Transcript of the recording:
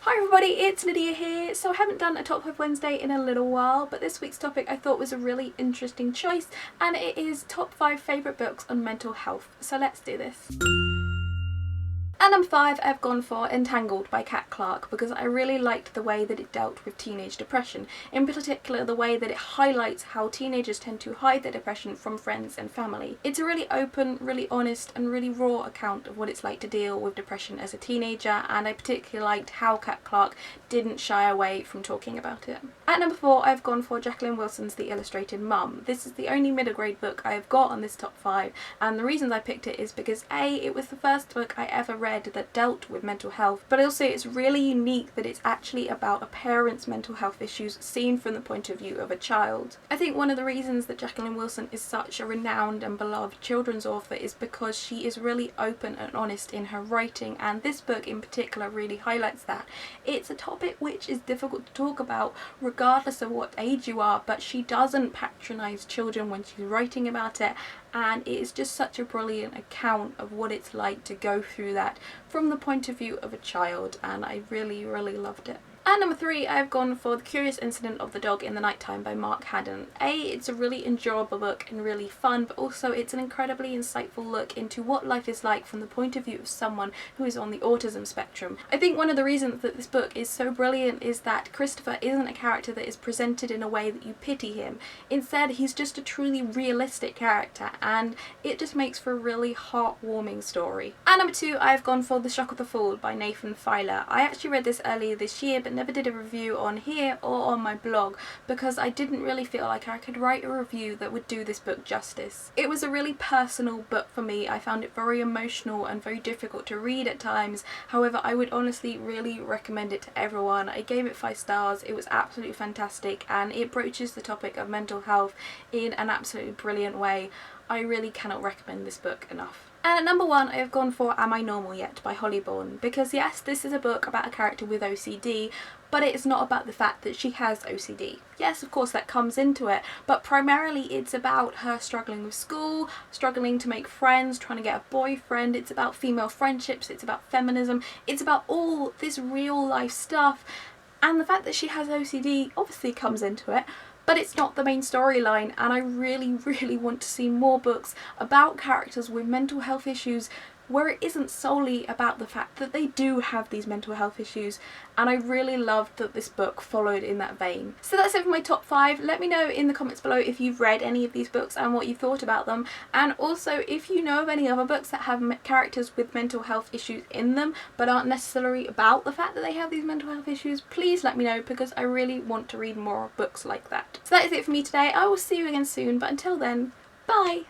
Hi everybody, it's Lydia here. So I haven't done a Top 5 Wednesday in a little while, but this week's topic I thought was a really interesting choice, and it is top 5 favourite books on mental health. So let's do this. At number 5, I've gone for Entangled by Kat Clark because I really liked the way that it dealt with teenage depression, in particular the way that it highlights how teenagers tend to hide their depression from friends and family. It's a really open, really honest and really raw account of what it's like to deal with depression as a teenager, and I particularly liked how Kat Clark didn't shy away from talking about it. At number 4, I've gone for Jacqueline Wilson's The Illustrated Mum. This is the only middle grade book I have got on this top 5, and the reasons I picked it is because A, it was the first book I ever read that dealt with mental health, but also it's really unique that it's actually about a parent's mental health issues seen from the point of view of a child. I think one of the reasons that Jacqueline Wilson is such a renowned and beloved children's author is because she is really open and honest in her writing, and this book in particular really highlights that. It's a topic which is difficult to talk about regardless of what age you are, but she doesn't patronise children when she's writing about it, and it is just such a brilliant account of what it's like to go through that from the point of view of a child, and I really loved it. At number 3, I've gone for The Curious Incident of the Dog in the Nighttime by Mark Haddon. It's a really enjoyable book and really fun, but also it's an incredibly insightful look into what life is like from the point of view of someone who is on the autism spectrum. I think one of the reasons that this book is so brilliant is that Christopher isn't a character that is presented in a way that you pity him. Instead, he's just a truly realistic character, and it just makes for a really heartwarming story. At number 2, I've gone for The Shock of the Fall by Nathan Filer. I actually read this earlier this year, but never did a review on here or on my blog because I didn't really feel like I could write a review that would do this book justice. It was a really personal book for me. I found it very emotional and very difficult to read at times. However, I would honestly really recommend it to everyone. I gave it 5 stars. It was absolutely fantastic, and it broaches the topic of mental health in an absolutely brilliant way. I really cannot recommend this book enough. And at number 1, I have gone for Am I Normal Yet by Holly Bourne, because yes, this is a book about a character with OCD, but it's not about the fact that she has OCD. Yes, of course that comes into it, but primarily it's about her struggling with school, struggling to make friends, trying to get a boyfriend. It's about female friendships, it's about feminism, it's about all this real life stuff, and the fact that she has OCD obviously comes into it, but it's not the main storyline, and I really want to see more books about characters with mental health issues where it isn't solely about the fact that they do have these mental health issues, and I really loved that this book followed in that vein. So that's it for my top 5. Let me know in the comments below if you've read any of these books and what you thought about them, and also if you know of any other books that have characters with mental health issues in them but aren't necessarily about the fact that they have these mental health issues. Please let me know, because I really want to read more books like that. So that is it for me today. I will see you again soon, but until then, bye!